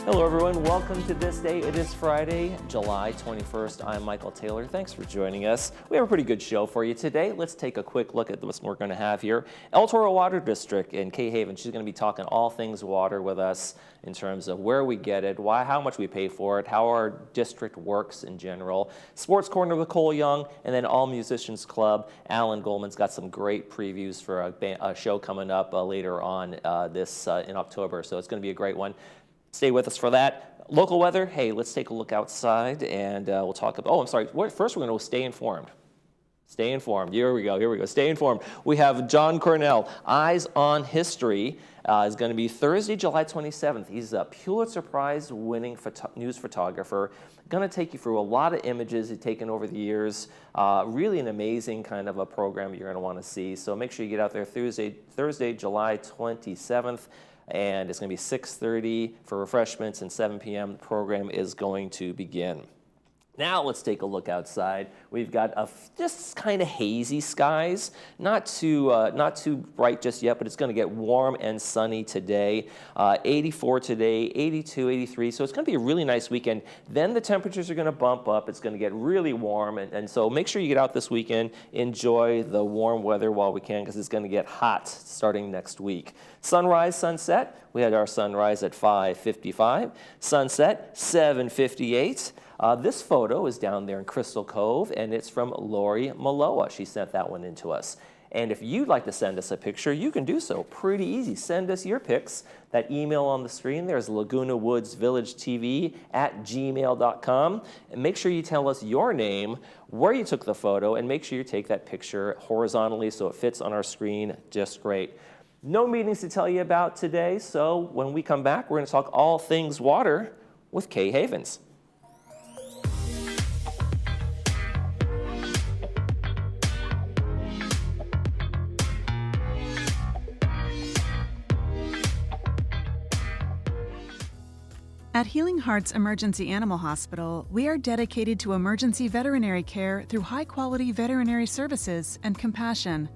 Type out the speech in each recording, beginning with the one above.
Hello everyone, welcome to This Day. It is Friday, July 21st. I'm Michael Taylor. Thanks for joining us. We have a pretty good show for you today. Let's take a quick look at what we're going to have here. El Toro Water District in Kay Haven. She's going to be talking all things water with us in terms of where we get it, how much we pay for it, how our district works in general. Sports Corner with Cole Young, and then All Musicians Club. Alan Goldman's got some great previews for a show coming up later on in October, so it's going to be a great one. Stay with us for that. Local weather, hey, let's take a look outside and we'll talk about, I'm sorry, first we're going to stay informed. Stay informed. Here we go. Stay informed. We have John Cornell, Eyes on History, is going to be Thursday, July 27th. He's a Pulitzer Prize winning news photographer. Going to take you through a lot of images he's taken over the years. Really an amazing kind of a program you're going to want to see. So make sure you get out there Thursday, July 27th. And it's going to be 6:30 for refreshments and 7 p.m. The program is going to begin. Now let's take a look outside. We've got just kind of hazy skies, not too bright just yet, but it's going to get warm and sunny today. 84 today, 82, 83. So it's going to be a really nice weekend. Then the temperatures are going to bump up. It's going to get really warm, and so make sure you get out this weekend. Enjoy the warm weather while we can, because it's going to get hot starting next week. Sunrise, sunset. We had our sunrise at 5:55. Sunset, 7:58. This photo is down there in Crystal Cove, and it's from Lori Maloa. She sent that one in to us. And if you'd like to send us a picture, you can do so. Pretty easy. Send us your pics. That email on the screen there is Laguna Woods Village TV @gmail.com. And make sure you tell us your name, where you took the photo, and make sure you take that picture horizontally so it fits on our screen just great. No meetings to tell you about today, so when we come back, we're going to talk all things water with Kay Havens. At Healing Hearts Emergency Animal Hospital, we are dedicated to emergency veterinary care through high-quality veterinary services and compassion.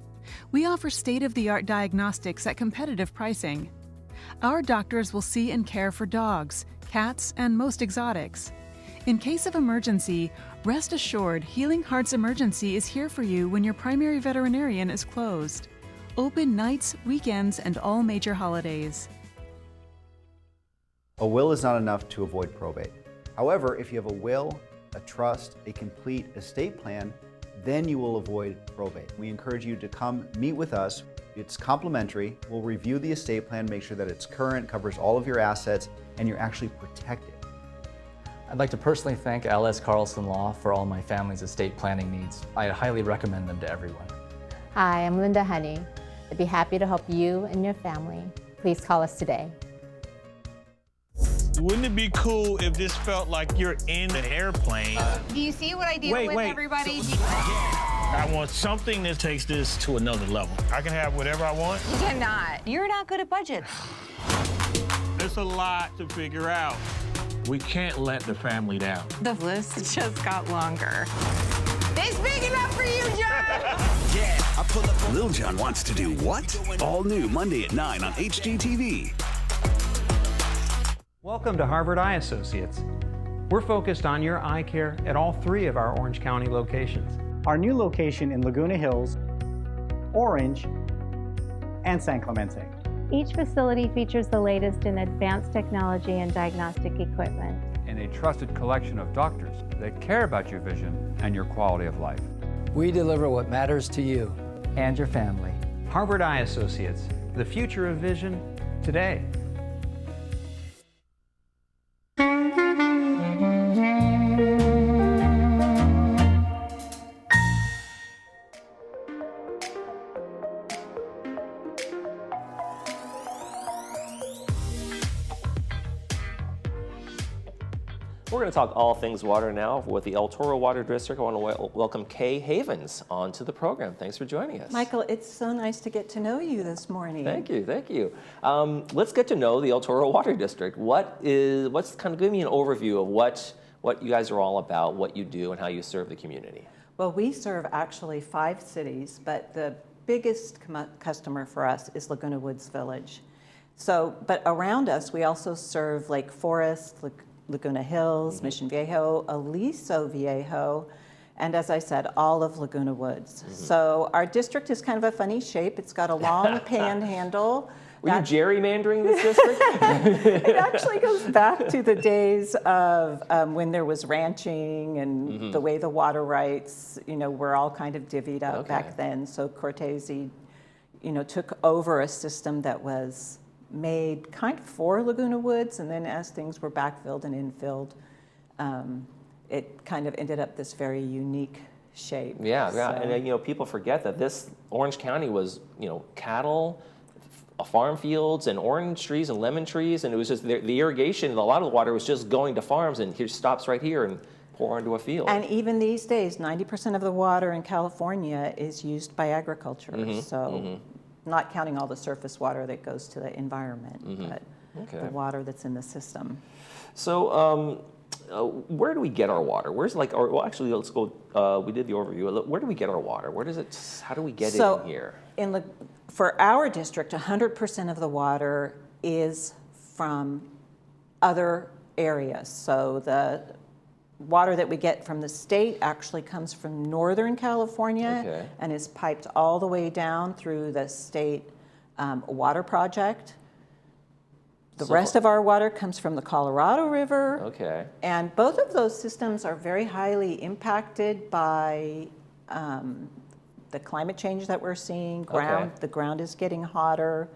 We offer state-of-the-art diagnostics at competitive pricing. Our doctors will see and care for dogs, cats, and most exotics. In case of emergency, rest assured Healing Hearts Emergency is here for you when your primary veterinarian is closed. Open nights, weekends, and all major holidays. A will is not enough to avoid probate. However, if you have a will, a trust, a complete estate plan, then you will avoid probate. We encourage you to come meet with us. It's complimentary. We'll review the estate plan, make sure that it's current, covers all of your assets, and you're actually protected. I'd like to personally thank LS Carlson Law for all my family's estate planning needs. I highly recommend them to everyone. Hi, I'm Linda Honey. I'd be happy to help you and your family. Please call us today. Wouldn't it be cool if this felt like you're in an airplane? Do you see what I did with everybody? I want something that takes this to another level. I can have whatever I want. You cannot. You're not good at budgets. There's a lot to figure out. We can't let the family down. The list just got longer. It's big enough for you, John! Lil Jon wants to do what? All new Monday at 9 on HGTV. Welcome to Harvard Eye Associates. We're focused on your eye care at all 3 of our Orange County locations. Our new location in Laguna Hills, Orange, and San Clemente. Each facility features the latest in advanced technology and diagnostic equipment. And a trusted collection of doctors that care about your vision and your quality of life. We deliver what matters to you and your family. Harvard Eye Associates, the future of vision today. We're going to talk all things water now with the El Toro Water District. I want to welcome Kay Havens onto the program. Thanks for joining us. Michael, it's so nice to get to know you this morning. Thank you, thank you. Let's get to know the El Toro Water District. What's kind of give me an overview of what you guys are all about, what you do, and how you serve the community. Well, we serve actually 5 cities, but the biggest customer for us is Laguna Woods Village. So, but around us, we also serve Lake Forest, Laguna Hills, Mission Viejo, Aliso Viejo, and as I said, all of Laguna Woods. So our district is kind of a funny shape. It's got a long panhandle. Were you gerrymandering this district? It actually goes back to the days of when there was ranching and the way the water rights, were all kind of divvied up back then. So Cortese, took over a system that was made kind of for Laguna Woods, and then as things were backfilled and infilled, it kind of ended up this very unique shape. Yeah, So- and people forget that this Orange County was, cattle, farm fields, and orange trees and lemon trees, and it was just the irrigation. A lot of the water was just going to farms, and here stops right here and pour into a field. And even these days, 90% of the water in California is used by agriculture. So, not counting all the surface water that goes to the environment, but the water that's in the system. So, where do we get our water? Actually, let's go. We did the overview. Where do we get our water? How do we get it in here? For our district, 100% of the water is from other areas. So the water that we get from the state actually comes from Northern California and is piped all the way down through the state water project. The rest of our water comes from the Colorado River. And both of those systems are very highly impacted by the climate change that we're seeing. The ground is getting hotter.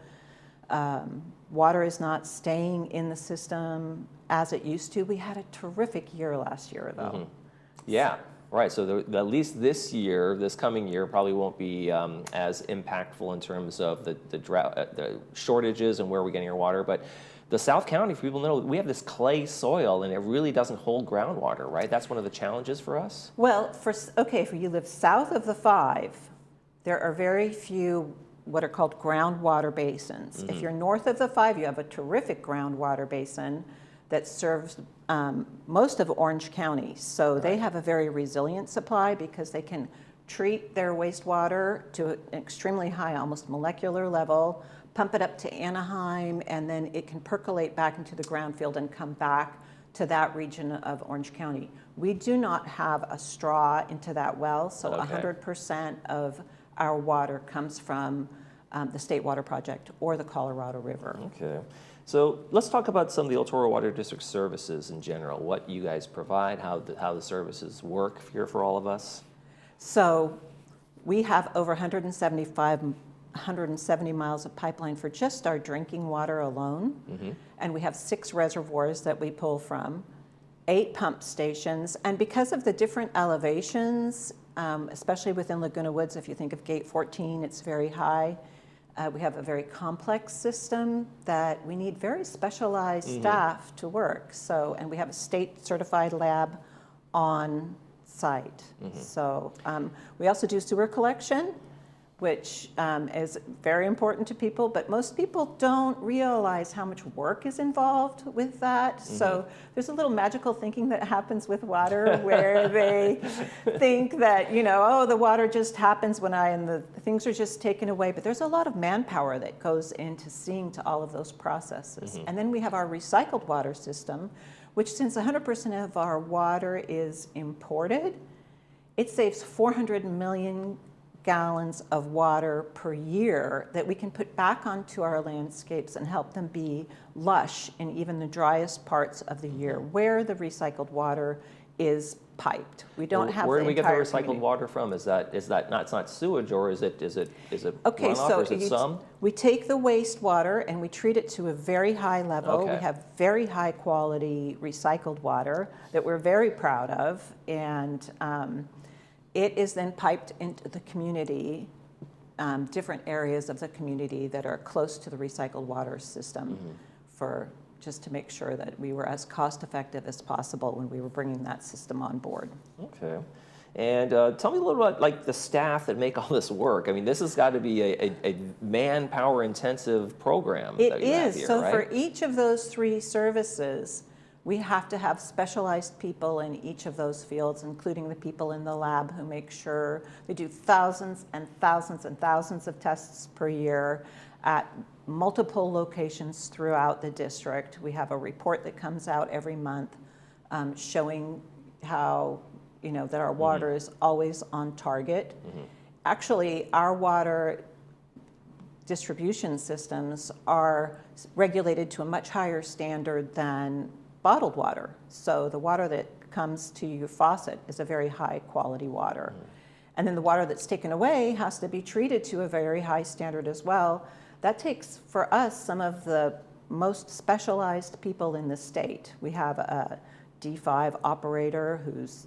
Water is not staying in the system as it used to. We had a terrific year last year, though. Yeah, right. So at least this year, this coming year, probably won't be as impactful in terms of the drought, the shortages and where we're getting our water. But the South County, for people to know, we have this clay soil, and it really doesn't hold groundwater, right? That's one of the challenges for us. Well, if you live south of the 5, there are very few what are called groundwater basins. If you're north of the 5, you have a terrific groundwater basin that serves most of Orange County. So they have a very resilient supply because they can treat their wastewater to an extremely high, almost molecular level, pump it up to Anaheim, and then it can percolate back into the ground field and come back to that region of Orange County. We do not have a straw into that well, so 100% of our water comes from the State Water Project or the Colorado River. Okay. So let's talk about some of the El Toro Water District services in general, what you guys provide, how the services work here for all of us. So we have over 170 miles of pipeline for just our drinking water alone. And we have 6 reservoirs that we pull from, 8 pump stations. And because of the different elevations, especially within Laguna Woods, if you think of Gate 14, it's very high. We have a very complex system that we need very specialized staff to work. So, and we have a state certified lab on site. So we also do sewer collection, which is very important to people, but most people don't realize how much work is involved with that. So there's a little magical thinking that happens with water where they think that, the water just happens and the things are just taken away. But there's a lot of manpower that goes into seeing to all of those processes. And then we have our recycled water system, which since 100% of our water is imported, it saves 400 million gallons of water per year that we can put back onto our landscapes and help them be lush in even the driest parts of the year where the recycled water is piped. We don't have where do we get the recycled community. water from? Is that not, it's not sewage, or is it Okay, runoff, so or is it some? we take the wastewater and we treat it to a very high level. Okay. We have very high quality recycled water that we're very proud of, and it is then piped into the community, different areas of the community that are close to the recycled water system, just to make sure that we were as cost effective as possible when we were bringing that system on board. Okay. And tell me a little about the staff that make all this work. I mean, this has got to be a manpower intensive program. It is. Here, so right? for each of those 3 services, we have to have specialized people in each of those fields, including the people in the lab who make sure they do thousands and thousands and thousands of tests per year at multiple locations throughout the district. We have a report that comes out every month showing how, that our water is always on target. Actually, our water distribution systems are regulated to a much higher standard than bottled water. So the water that comes to your faucet is a very high quality water. And then the water that's taken away has to be treated to a very high standard as well. That takes, for us, some of the most specialized people in the state. We have a D5 operator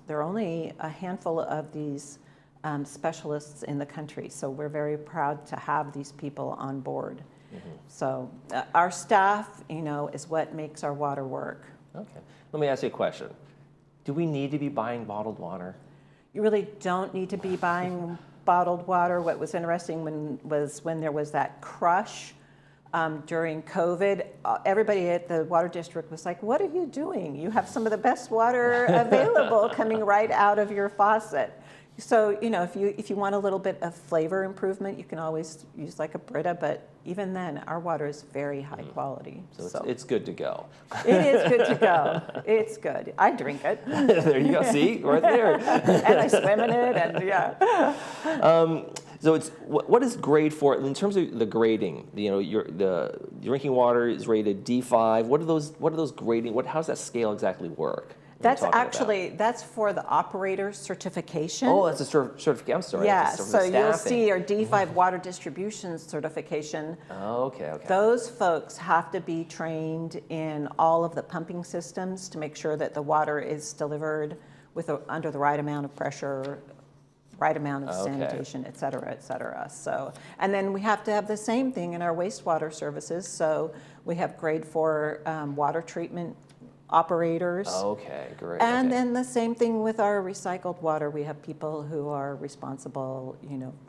there are only a handful of these specialists in the country. So we're very proud to have these people on board. So our staff, is what makes our water work. Okay. Let me ask you a question. Do we need to be buying bottled water? You really don't need to be buying bottled water. What was interesting was when there was that crush during COVID, everybody at the water district was like, what are you doing? You have some of the best water available coming right out of your faucet. So, if you want a little bit of flavor improvement, you can always use like a Brita, but even then, our water is very high quality. So it's good to go. It is good to go. It's good. I drink it. There you go. See, right there. And I swim in it, and yeah. So it's what is grade for in terms of the grading? The drinking water is rated D5. What are those grading? How does that scale exactly work? That's for the operator certification. Oh, that's a certification. I'm sorry. Yeah, so you'll see our D5 water distribution certification. Oh, okay. Those folks have to be trained in all of the pumping systems to make sure that the water is delivered under the right amount of pressure, right amount of sanitation, et cetera, et cetera. So, and then we have to have the same thing in our wastewater services. So we have grade 4 water treatment operators. Okay, great. And then the same thing with our recycled water. We have people who are responsible,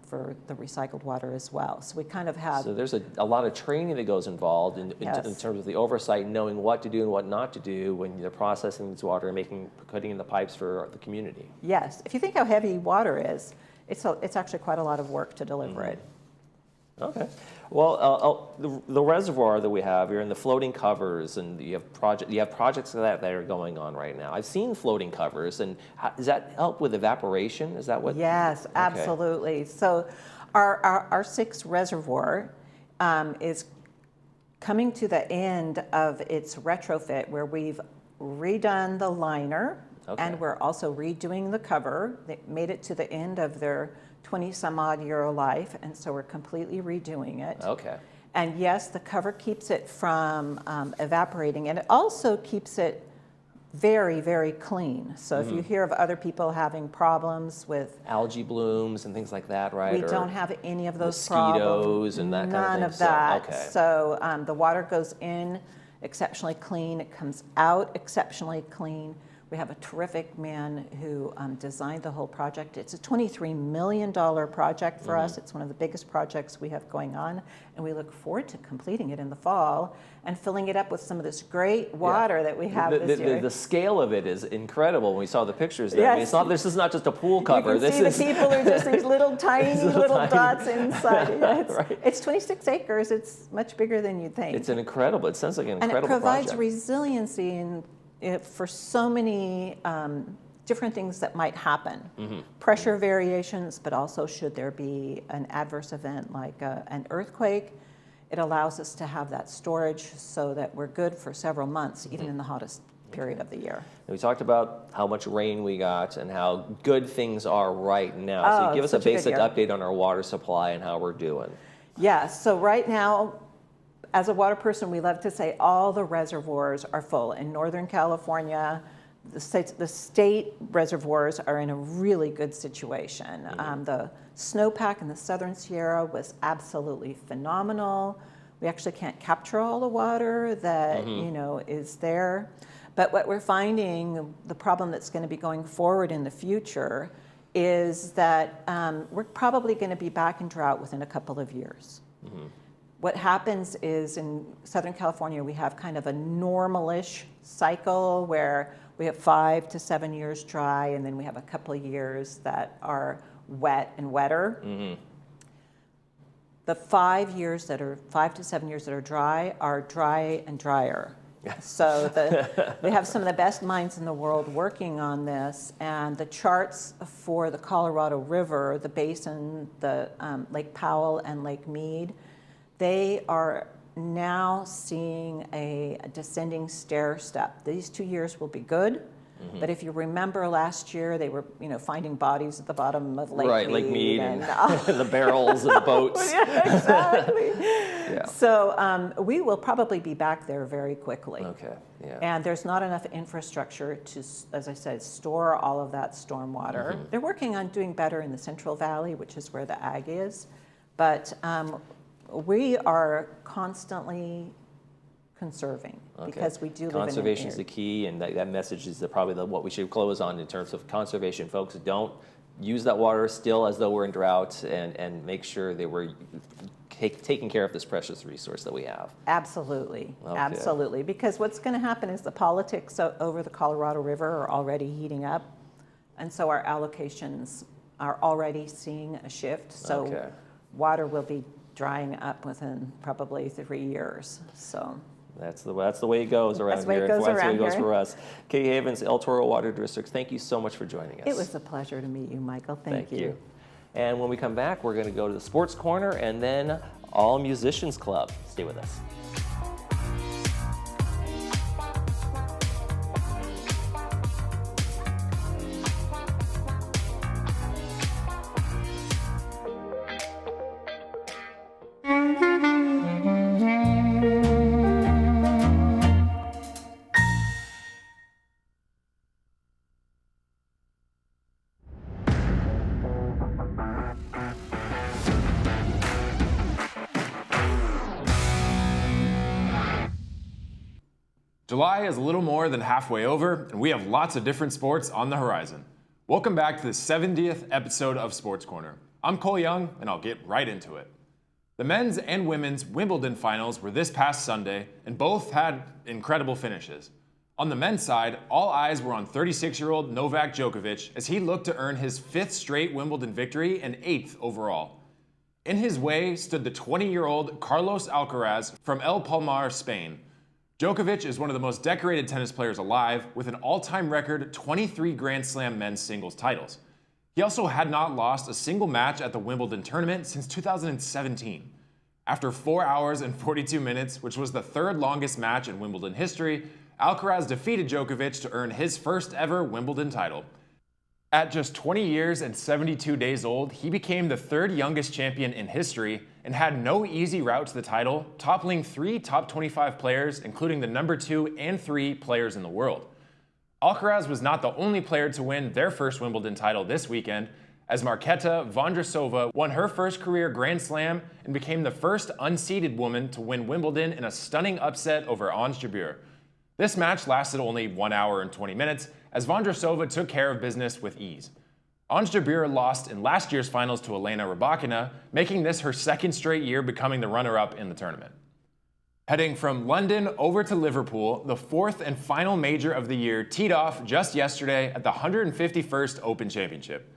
for the recycled water as well. So we kind of have. So there's a lot of training that goes involved in terms of the oversight, knowing what to do and what not to do when you're processing this water and putting in the pipes for the community. Yes. If you think how heavy water is, it's actually quite a lot of work to deliver it. Okay. Well, the reservoir that we have here and the floating covers, and you have projects that are going on right now. I've seen floating covers, and does that help with evaporation? Is that what? Yes, absolutely. So our 6 reservoir is coming to the end of its retrofit, where we've redone the liner, and we're also redoing the cover. They made it to the end of their 20-some-odd-year life, and so we're completely redoing it. Okay. And yes, the cover keeps it from evaporating, and it also keeps it very, very clean. So if you hear of other people having problems with algae blooms and things like that, right? We don't have any of those mosquitoes and that kind of thing. None of that. So the water goes in exceptionally clean. It comes out exceptionally clean. We have a terrific man who designed the whole project. It's a $23 million project for us. It's one of the biggest projects we have going on, and we look forward to completing it in the fall and filling it up with some of this great water that we have this year. The scale of it is incredible when we saw the pictures there. Yes. I mean, this is not just a pool cover. You can see the people are just these little tiny little dots inside. It's 26 acres. It's much bigger than you'd think. It's incredible. It sounds like an incredible project. And it provides project. resiliency for so many different things that might happen. Pressure variations, but also should there be an adverse event like an earthquake, it allows us to have that storage so that we're good for several months, even in the hottest period of the year. We talked about how much rain we got and how good things are right now. So give us a basic update on our water supply and how we're doing. Yeah, so right now, as a water person, we love to say all the reservoirs are full. In Northern California, the state reservoirs are in a really good situation. The snowpack in the Southern Sierra was absolutely phenomenal. We actually can't capture all the water that is there. But what we're finding, the problem that's going to be going forward in the future, is that we're probably going to be back in drought within a couple of years. What happens is in Southern California, we have kind of a normal-ish cycle where we have 5 to 7 years dry, and then we have a couple of years that are wet and wetter. The 5 to 7 years that are dry and drier. So they have some of the best minds in the world working on this, and the charts for the Colorado River, the basin, the Lake Powell and Lake Mead, they are now seeing a descending stair step. These 2 years will be good. But if you remember last year, they were, finding bodies at the bottom of Lake Mead. Right, Lake Mead and the barrels and the boats. Yeah, exactly. Yeah. So we will probably be back there very quickly. Okay, yeah. And there's not enough infrastructure to, as I said, store all of that stormwater. They're working on doing better in the Central Valley, which is where the ag is. But we are constantly conserving because we do live in an Conservation is the key, and that message is probably what we should close on in terms of conservation. Folks, don't use that water still as though we're in drought, and make sure that we're taking care of this precious resource that we have. Absolutely, absolutely. Because what's going to happen is the politics over the Colorado River are already heating up, and so our allocations are already seeing a shift. So water will be drying up within probably 3 years. So. That's the way it goes around here. That's the way it goes for us. Kay Havens, El Toro Water District, thank you so much for joining us. It was a pleasure to meet you, Michael. Thank you. And when we come back, we're going to go to the Sports Corner and then All Musicians Club. Stay with us. July is a little more than halfway over, and we have lots of different sports on the horizon. Welcome back to the 70th episode of Sports Corner. I'm Cole Young, and I'll get right into it. The men's and women's Wimbledon finals were this past Sunday, and both had incredible finishes. On the men's side, all eyes were on 36-year-old Novak Djokovic as he looked to earn his 5th straight Wimbledon victory and 8th overall. In his way stood the 20-year-old Carlos Alcaraz from El Palmar, Spain. Djokovic is one of the most decorated tennis players alive, with an all-time record 23 Grand Slam men's singles titles. He also had not lost a single match at the Wimbledon tournament since 2017. After 4 hours and 42 minutes, which was the 3rd longest match in Wimbledon history, Alcaraz defeated Djokovic to earn his first ever Wimbledon title. At just 20 years and 72 days old, he became the 3rd youngest champion in history and had no easy route to the title, toppling 3 top 25 players, including the number 2 and 3 players in the world. Alcaraz was not the only player to win their first Wimbledon title this weekend, as Marketa Vondrousova won her first career Grand Slam and became the first unseeded woman to win Wimbledon in a stunning upset over Ons Jabeur. This match lasted only 1 hour and 20 minutes, as Vondrousova took care of business with ease. Ons Jabeur lost in last year's finals to Elena Rybakina, making this her 2nd straight year becoming the runner-up in the tournament. Heading from London over to Liverpool, the 4th and final major of the year teed off just yesterday at the 151st Open Championship.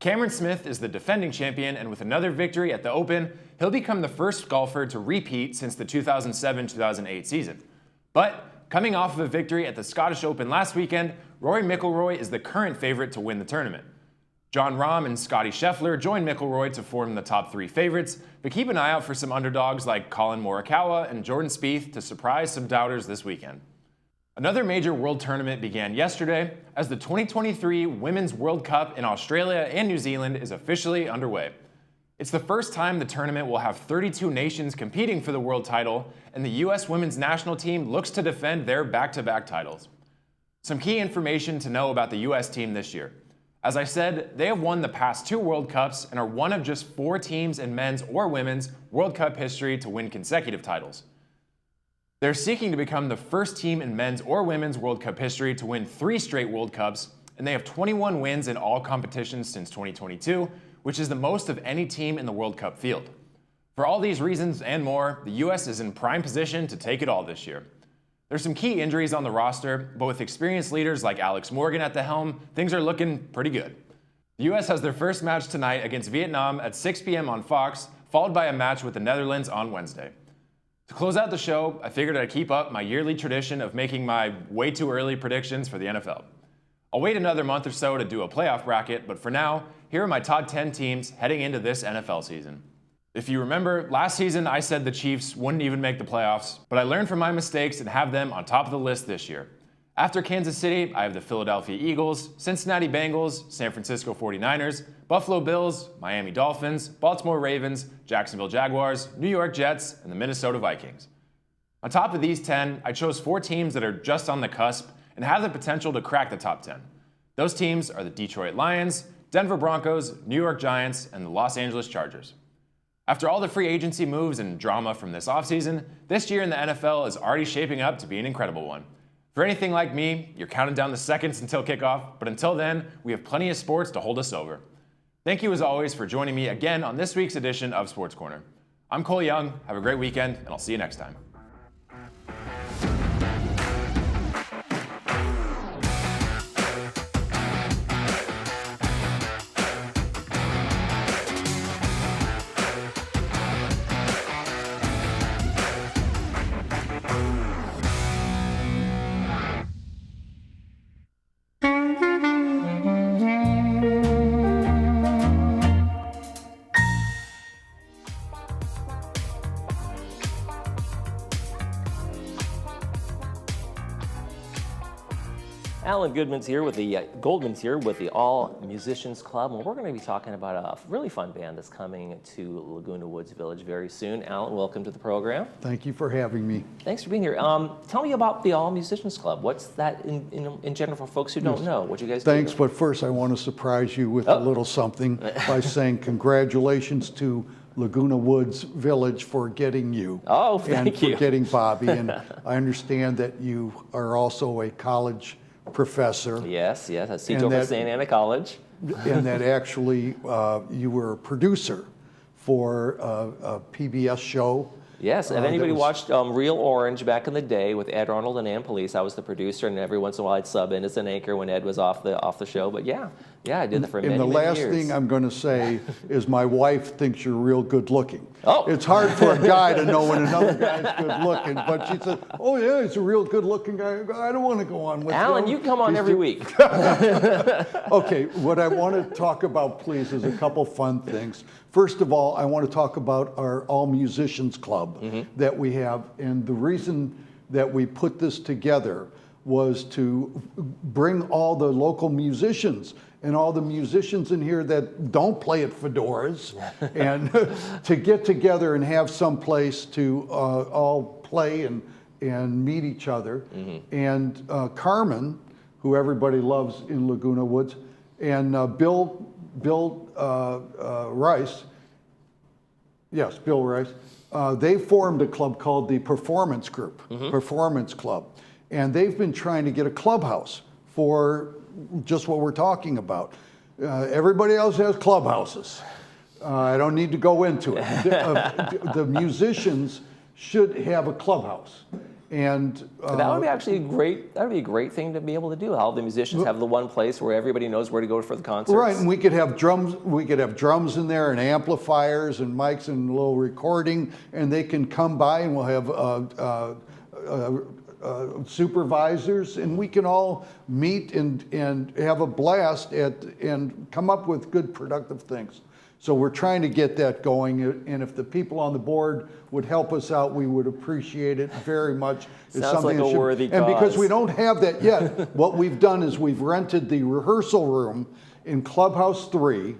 Cameron Smith is the defending champion, and with another victory at the Open, he'll become the first golfer to repeat since the 2007-2008 season. But coming off of a victory at the Scottish Open last weekend, Rory McIlroy is the current favorite to win the tournament. Jon Rahm and Scottie Scheffler joined McIlroy to form the top 3 favorites, but keep an eye out for some underdogs like Colin Morikawa and Jordan Spieth to surprise some doubters this weekend. Another major world tournament began yesterday as the 2023 Women's World Cup in Australia and New Zealand is officially underway. It's the first time the tournament will have 32 nations competing for the world title, and the U.S. women's national team looks to defend their back-to-back titles. Some key information to know about the U.S. team this year. As I said, they have won the past 2 World Cups and are one of just 4 teams in men's or women's World Cup history to win consecutive titles. They're seeking to become the first team in men's or women's World Cup history to win 3 straight World Cups, and they have 21 wins in all competitions since 2022, which is the most of any team in the World Cup field. For all these reasons and more, the U.S. is in prime position to take it all this year. There's some key injuries on the roster, but with experienced leaders like Alex Morgan at the helm, things are looking pretty good. The U.S. has their first match tonight against Vietnam at 6 p.m. on Fox, followed by a match with the Netherlands on Wednesday. To close out the show, I figured I'd keep up my yearly tradition of making my way too early predictions for the NFL. I'll wait another month or so to do a playoff bracket, but for now, here are my top 10 teams heading into this NFL season. If you remember, last season I said the Chiefs wouldn't even make the playoffs, but I learned from my mistakes and have them on top of the list this year. After Kansas City, I have the Philadelphia Eagles, Cincinnati Bengals, San Francisco 49ers, Buffalo Bills, Miami Dolphins, Baltimore Ravens, Jacksonville Jaguars, New York Jets, and the Minnesota Vikings. On top of these 10, I chose 4 teams that are just on the cusp and have the potential to crack the top 10. Those teams are the Detroit Lions, Denver Broncos, New York Giants, and the Los Angeles Chargers. After all the free agency moves and drama from this offseason, this year in the NFL is already shaping up to be an incredible one. For anything like me, you're counting down the seconds until kickoff, but until then, we have plenty of sports to hold us over. Thank you as always for joining me again on this week's edition of Sports Corner. I'm Cole Young, have a great weekend, and I'll see you next time. Alan Goldman's here with the All Musicians Club, and we're going to be talking about a really fun band that's coming to Laguna Woods Village very soon. Alan, welcome to the program. Thank you for having me. Thanks for being here. Tell me about the All Musicians Club. What's that in general for folks who don't know? What you guys do? Thanks, but first I want to surprise you with a little something by saying congratulations to Laguna Woods Village for getting you. Oh, thank you. And for getting Bobby. And I understand that you are also a college professor. Yes, I teach over at St. Anna College. And that actually you were a producer for a PBS show. Yes, if anybody watched Real Orange back in the day with Ed Arnold and Ann Police, I was the producer, and every once in a while I'd sub in as an anchor when Ed was off the show. But yeah, I did that for many, many years. And the last thing I'm going to say is my wife thinks you're real good looking. Oh. It's hard for a guy to know when another guy's good looking, but she said, oh yeah, he's a real good looking guy. I don't want to go on with Alan, you come on every week. Okay, what I want to talk about, please, is a couple fun things. First of all, I want to talk about our All Musicians Club that we have, and the reason that we put this together was to bring all the local musicians and all the musicians in here that don't play at fedoras and to get together and have some place to all play and meet each other. And Carmen, who everybody loves in Laguna Woods, and Bill Rice, yes, Bill Rice, they formed a club called the Performance Group, Performance Club. And they've been trying to get a clubhouse for just what we're talking about. Everybody else has clubhouses. I don't need to go into it. The musicians should have a clubhouse. And that would be actually great. That would be a great thing to be able to do. All the musicians have the one place where everybody knows where to go for the concerts. Right, and we could have drums. We could have drums in there, and amplifiers, and mics, and a little recording. And they can come by, and we'll have supervisors, and we can all meet and have a blast and come up with good, productive things. So we're trying to get that going, and if the people on the board would help us out, we would appreciate it very much. Sounds like a worthy cause. And because we don't have that yet, what we've done is we've rented the rehearsal room in Clubhouse 3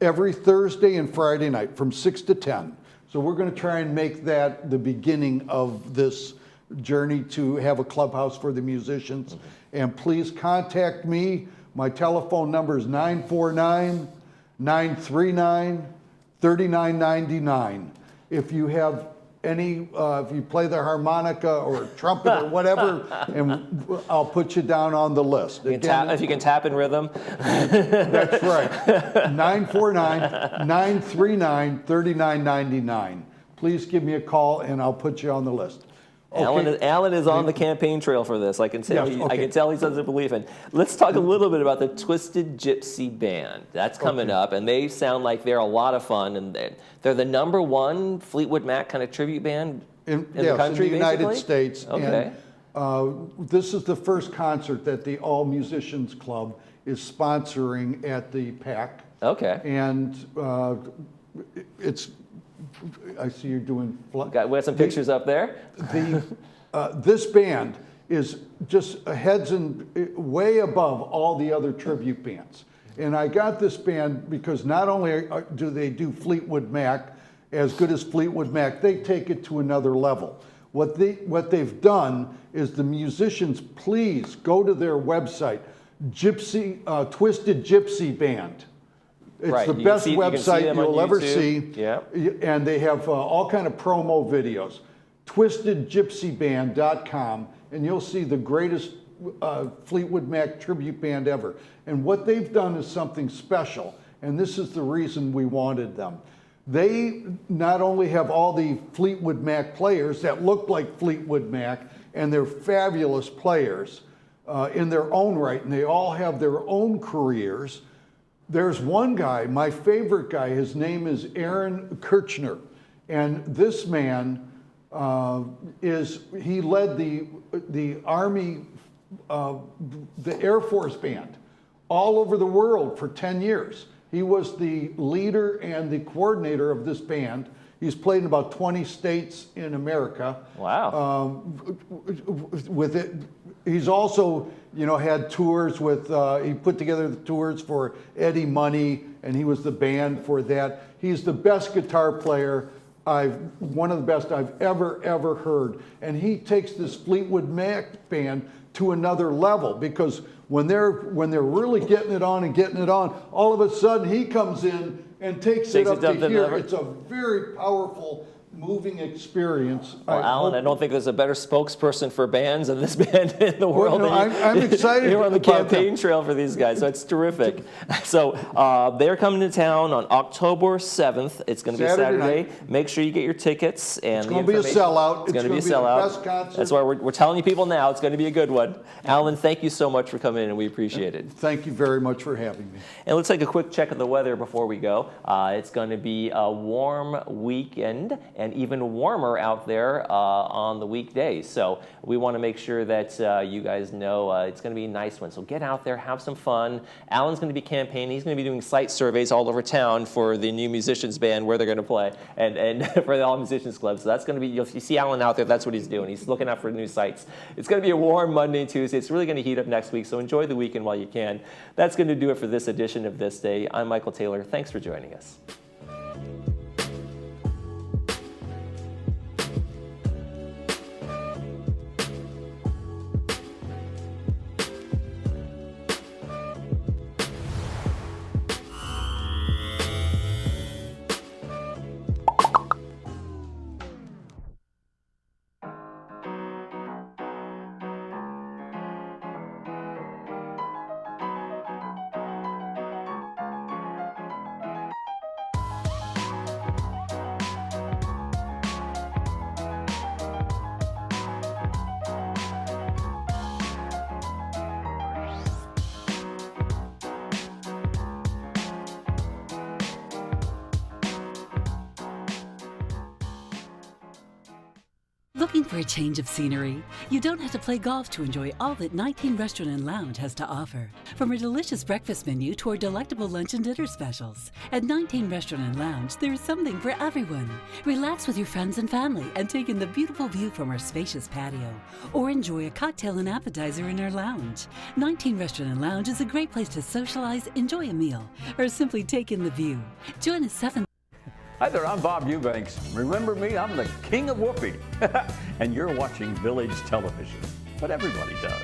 every Thursday and Friday night from 6 to 10. So we're going to try and make that the beginning of this journey to have a clubhouse for the musicians. And please contact me. My telephone number is 949-939-3999. If you have any, if you play the harmonica or trumpet or whatever, and I'll put you down on the list. If you can tap in rhythm. That's right. 949-939-3999. Please give me a call and I'll put you on the list. Alan is on the campaign trail for this. I can tell. Yes, I can tell he doesn't believe in. Let's talk a little bit about the Twisted Gypsy Band. That's coming up, and they sound like they're a lot of fun. And they're the #1 Fleetwood Mac kind of tribute band in the country, in the United basically? States. Okay. And, this is the first concert that the All Musicians Club is sponsoring at the PAC. Okay. And it's. I see you're doing. We have some pictures up there. This band is just heads and way above all the other tribute bands. And I got this band because not only do they do Fleetwood Mac as good as Fleetwood Mac, they take it to another level. What they've done is the musicians, please go to their website, Twisted Gypsy Band. It's the best website you'll ever see. Yeah. And they have all kind of promo videos. TwistedGypsyBand.com, and you'll see the greatest Fleetwood Mac tribute band ever. And what they've done is something special, and this is the reason we wanted them. They not only have all the Fleetwood Mac players that look like Fleetwood Mac, and they're fabulous players in their own right, and they all have their own careers. There's one guy, my favorite guy, his name is Aaron Kirchner, and this man he led the Army, the Air Force Band all over the world for 10 years. He was the leader and the coordinator of this band. He's played in about 20 states in America. Wow. With it, he's also, had tours with, he put together the tours for Eddie Money, and he was the band for that. He's the best guitar player one of the best I've ever heard. And he takes this Fleetwood Mac band to another level, because when they're really getting it on, all of a sudden he comes in and takes it up to here. It's a very powerful, moving experience. Well, Alan, I don't think there's a better spokesperson for bands than this band in the world. Well, I'm excited. You're on the campaign trail for these guys, so it's terrific. So they're coming to town on October 7th. It's going to be Saturday. Make sure you get your tickets. And it's going to be a sellout. It's going to be a sellout. The best concert. That's why we're telling you people now. It's going to be a good one. Alan, thank you so much for coming in, and we appreciate it. Thank you very much for having me. And let's take a quick check of the weather before we go. It's going to be a warm weekend, and even warmer out there on the weekdays. So we want to make sure that you guys know it's going to be a nice one. So get out there, have some fun. Alan's going to be campaigning. He's going to be doing site surveys all over town for the new musicians band, where they're going to play, and for the All Musicians Club. So that's going to be, you see Alan out there, that's what he's doing. He's looking out for new sites. It's going to be a warm Monday and Tuesday. It's really going to heat up next week, so enjoy the weekend while you can. That's going to do it for this edition of This Day. I'm Michael Taylor. Thanks for joining us. Looking for a change of scenery? You don't have to play golf to enjoy all that 19 Restaurant and Lounge has to offer. From a delicious breakfast menu to our delectable lunch and dinner specials. At 19 Restaurant and Lounge, there is something for everyone. Relax with your friends and family and take in the beautiful view from our spacious patio. Or enjoy a cocktail and appetizer in our lounge. 19 Restaurant and Lounge is a great place to socialize, enjoy a meal, or simply take in the view. Join us 7. Hi there, I'm Bob Eubanks. Remember me? I'm the king of whoopee. And you're watching Village Television. But everybody does.